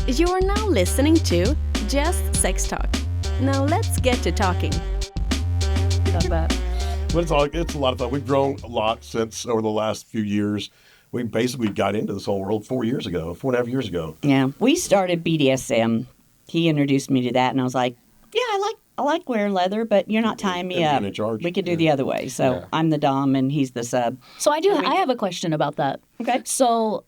You're now listening to Just Sex Talk. Now let's get to talking. Not bad. But it's a lot of fun. We've grown a lot since over the last few years. We basically got into this whole world 4.5 years ago. Yeah, we started BDSM. He introduced me to that, and I was like, "Yeah, I like wearing leather, but you're not tying me up. In charge. We could do the other way." So I'm the dom, and he's the sub. So I have a question about that. Okay. So,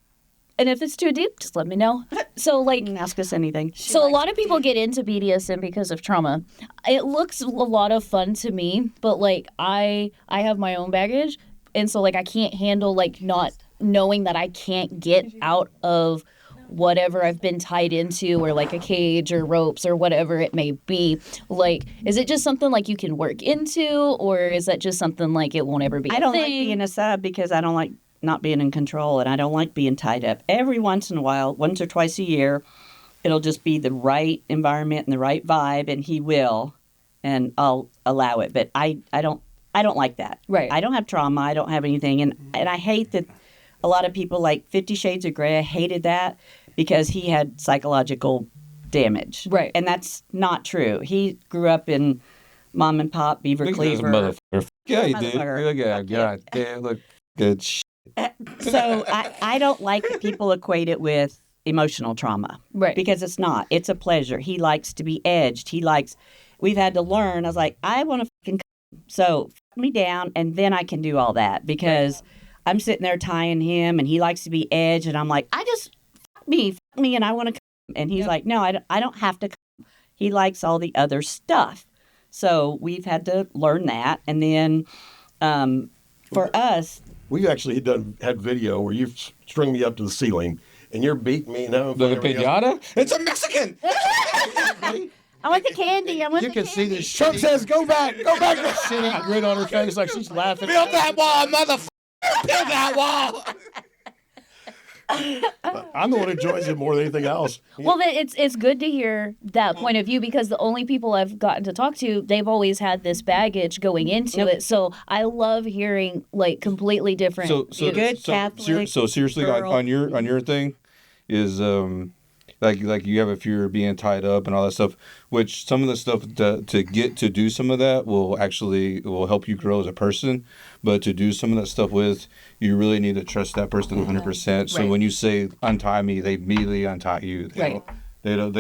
and if it's too deep, just let me know. So, You like, can ask us anything. so a lot of people get into BDSM because of trauma. It looks a lot of fun to me, but like I have my own baggage, and so like I can't handle like not knowing that I can't get out of whatever I've been tied into, or like a cage or ropes or whatever it may be. Like, is it just something like you can work into, or is that just something like it won't ever be? I don't like being a sub because I don't like not being in control, and I don't like being tied up. Every once in a while, once or twice a year, it'll just be the right environment and the right vibe, and he will, and I'll allow it. But I don't like that. Right. I don't have trauma. I don't have anything, and I hate that. A lot of people like 50 Shades of Grey. I hated that because he had psychological damage. Right. And that's not true. He grew up in mom and pop Beaver Cleaver. Motherfucker. Yeah, you did. Motherfucker. Yeah, God damn, look good shit. So I don't like that people equate it with emotional trauma. Right. Because it's not. It's a pleasure. He likes to be edged. We've had to learn. I was like, I want to fucking so fuck me down, and then I can do all that because I'm sitting there tying him, and he likes to be edged, and I'm like, I just fuck me, and I want to come. And he's like, no, I don't have to come. He likes all the other stuff. So we've had to learn that. And then for us, We've actually had video where you've strung me up to the ceiling and you're beating me. Now The pinata? It's a Mexican! I want the candy. I want You the can candy. see this Trump says, go back. Sitting out grin on her face like she's laughing. Build that wall, motherfucker! Build that wall! I'm the one who enjoys it more than anything else. Well, then it's good to hear that point of view, because the only people I've gotten to talk to, they've always had this baggage going into it. So I love hearing like completely different. Catholic So seriously, girl. on your thing is like you have if you're being tied up and all that stuff, which some of the stuff to get to do some of that will help you grow as a person, but to do some of that stuff with, you really need to trust that person 100%. So Right. when you say untie me, they immediately untie you. They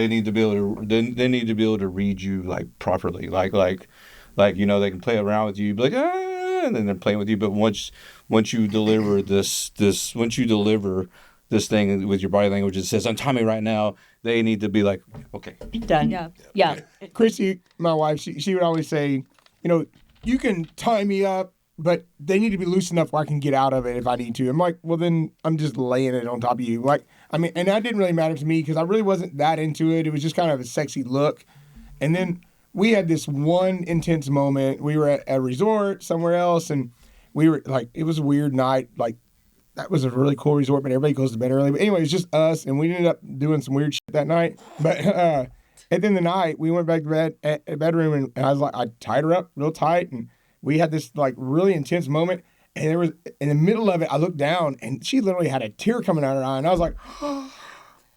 need to be able to they need to be able to read you like properly, like you know, they can play around with you, be like and then they're playing with you, but once you deliver this thing with your body language, it says untie me right now, they need to be like, okay, done. Yeah. Chrissy, my wife, she would always say, you know, you can tie me up, but they need to be loose enough where I can get out of it if I need to. I'm like, well, then I'm just laying it on top of you. Like, I mean, and that didn't really matter to me because I really wasn't that into it. It was just kind of a sexy look. And then we had this one intense moment. We were at a resort somewhere else, and we were like, it was a weird night. Like, that was a really cool resort, but everybody goes to bed early. But anyway, it's just us, and we ended up doing some weird shit that night. But at the end of the night, we went back to bed at the bedroom, and I was like, I tied her up real tight, and we had this like really intense moment. And there was in the middle of it, I looked down, and she literally had a tear coming out of her eye, and I was like,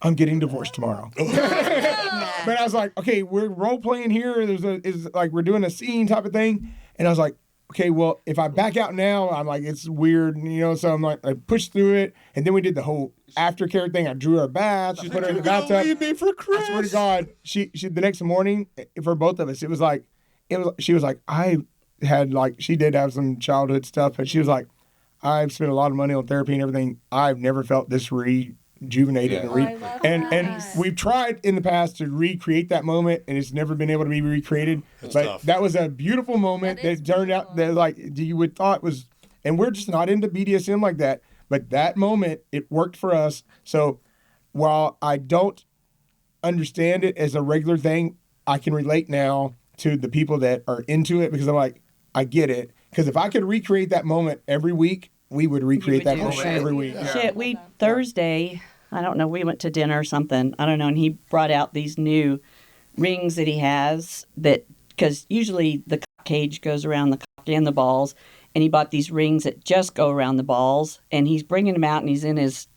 I'm getting divorced tomorrow. But I was like, okay, we're role playing here. It's like we're doing a scene type of thing, and I was like, okay, well, if I back out now, I'm like, it's weird, you know, so I'm like, I pushed through it, and then we did the whole aftercare thing. I drew her a bath, she put her in the bathtub. leave me for Kris. I swear to God, she the next morning, for both of us, she was like, she did have some childhood stuff, but she was like, I've spent a lot of money on therapy and everything. I've never felt this rejuvenated. Yeah. And we've tried in the past to recreate that moment, and it's never been able to be recreated. That's but tough. that was a beautiful moment that turned out that like you would thought was, and we're just not into BDSM like that. But that moment, it worked for us. So while I don't understand it as a regular thing, I can relate now to the people that are into it because I'm like, I get it. Because if I could recreate that moment every week, we would recreate that moment every week. Shit, Thursday, I don't know, we went to dinner or something, I don't know, and he brought out these new rings that he has that, because usually the cage goes around the cock and the balls, and he bought these rings that just go around the balls, and he's bringing them out, and he's in his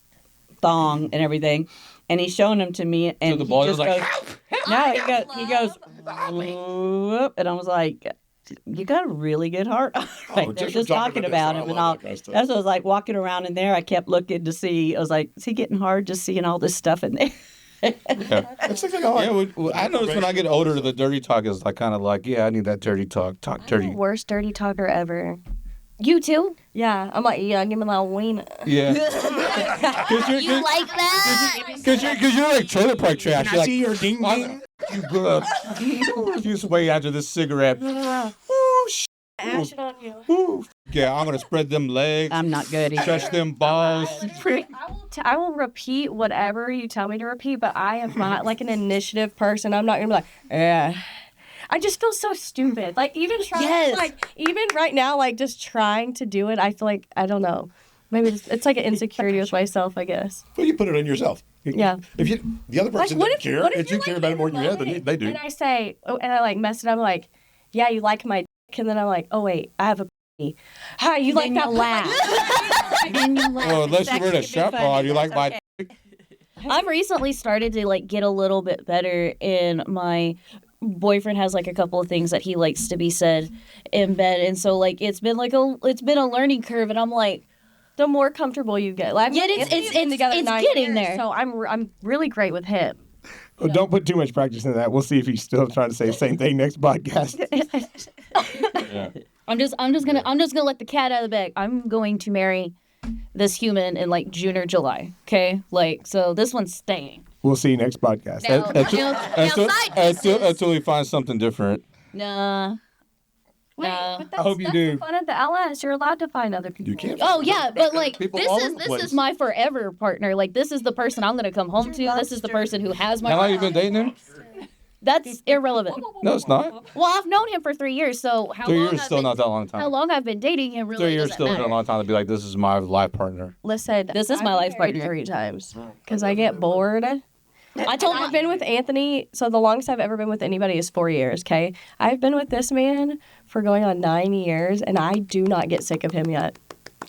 thong and everything, and he's showing them to me, and So the he boy just was like, goes, no, he goes, whoop, and I was like, you got a really good heart. Right there, just talking about him and all. That's what I was like walking around in there. I kept looking to see. I was like, is he getting hard just seeing all this stuff in there? It's like, oh, I notice when I get older, the dirty talk is like kind of like, yeah, I need that dirty talk. Talk dirty. Worst dirty talker ever. You too? Yeah, I'm like, yeah, give me that wiener. Yeah. You like that? Because you're like trailer park trash. Can I see your ding ding? You good. Just wait after this cigarette. Ash it on you. Ooh. Yeah, I'm going to spread them legs. I'm not good either. Stretch them balls. I will repeat whatever you tell me to repeat, but I am not like an initiative person. I'm not gonna be like, yeah. I just feel so stupid. Like even trying, even right now, like just trying to do it, I feel like I don't know. Maybe it's like an insecurity with myself, I guess. Well, you put it on yourself. Yeah. If the other person what doesn't if- care, what if if you're, you care like, about it more in than you love have, they do. And I say, and I like mess it up. I'm like, yeah, you like my dick, and then I'm like, oh wait, I have a. Hi, you like that laugh? Then you laugh. Well, unless you're wearing a That's gonna be chaperone, funny. you like my... I've recently started to like get a little bit better, and my boyfriend has like a couple of things that he likes to be said in bed, and so like it's been a learning curve, and I'm like, The more comfortable you get, like it's together 9 getting years, there. So I'm really great with him. Well, don't put too much practice into that. We'll see if he's still trying to say the same thing next podcast. Yeah. I'm just gonna let the cat out of the bag. I'm going to marry this human in like June or July. Okay, like so this one's staying. We'll see you next podcast. Until we find something different. Nah. Wait, No. but that's, I hope you that's do. the fun of the LS. You're allowed to find other people. You can't. Oh yeah, but like People all over the this place. is my forever partner. Like this is the person I'm gonna come home to. This is the person who has my. How long you been dating him? That's irrelevant. No, it's not. Well, I've known him for 3 years, so how 3 long years I've still been, not that long time. how long I've been dating him really 3 years doesn't still matter. not a long time to be like, this is my life partner. Listen, This is my life married partner. 3 times because I get bored. I told I've him been with Anthony, so the longest I've ever been with anybody is 4 years, okay? I've been with this man for going on 9 years, and I do not get sick of him yet.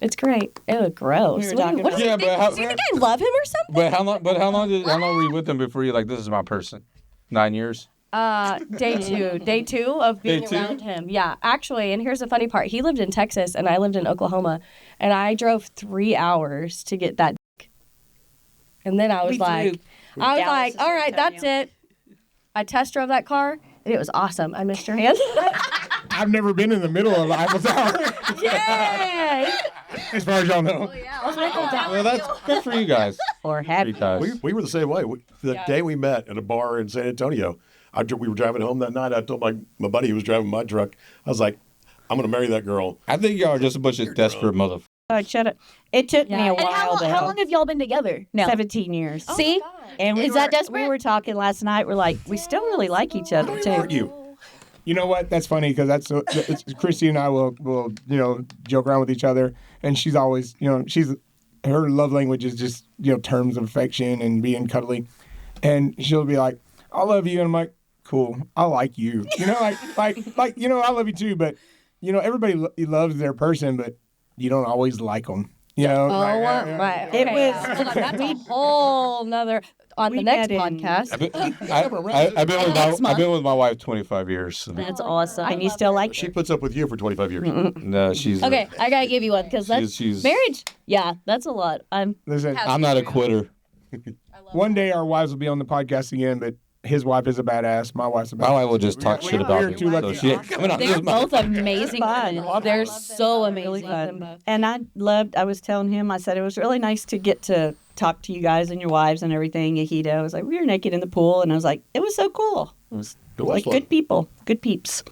It's great. Ew, gross. We were talking What do you Yeah, think? but how, Do you think I love him or something? but how long were you with him before you like, this is my person? 9 years? Day two of being Day two? around him. Yeah, actually, and here's the funny part. He lived in Texas, and I lived in Oklahoma, and I drove 3 hours to get that dick. And then I was like, Dallas to all San right, that's Antonio. it. I test drove that car, and it was awesome. I missed your hand. I've never been in the middle of Eiffel Tower, Yay! as far as y'all know. Well, that's good for you guys. Or 3 happy. times. We were the same way. The day we met at a bar in San Antonio, we were driving home that night. I told my buddy who was driving my truck, I was like, I'm going to marry that girl. I think y'all are just a bunch of desperate motherfuckers. Shut up. It took me a And while, though. how long have y'all been together? No. 17 years. See? And Is that desperate? We were talking last night. We're like, we still really like each other, too. Argue. You know what? That's funny because it's Christy and I will joke around with each other, and she's always her love language is just terms of affection and being cuddly, and she'll be like, "I love you," and I'm like, "Cool, I like you," like I love you too, but everybody loves their person, but you don't always like them. Right. It Okay. was- Hold on, that's a whole nother on the We next met in- podcast. I've been with my wife 25 years. So. That's awesome. And you still like She puts up with you for 25 years. No, she's Okay, I gotta give you one because that's she's marriage. Yeah, that's a lot. Listen, I'm not a quitter. one day our wives will be on the podcast again, but his wife is a badass. My wife's a badass. My wife will just talk shit about me. too lucky. So she ain't coming on They're this both amazing. Fun. women. They're so amazing. fun. And I was telling him, I said, it was really nice to get to talk to you guys and your wives and everything. Hedo, I was like, we were naked in the pool. And I was like, it was so cool. It was like fun. good people, good peeps.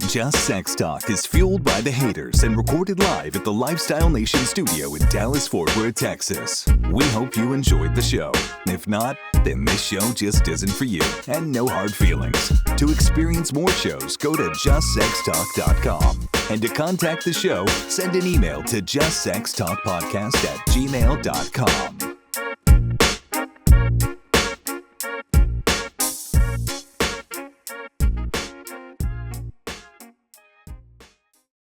Just Sex Talk is fueled by the haters and recorded live at the Lifestyle Nation studio in Dallas-Fort Worth, Texas. We hope you enjoyed the show. If not, then this show just isn't for you, and no hard feelings. To experience more shows, go to JustSexTalk.com. And to contact the show, send an email to JustSexTalkPodcast@gmail.com.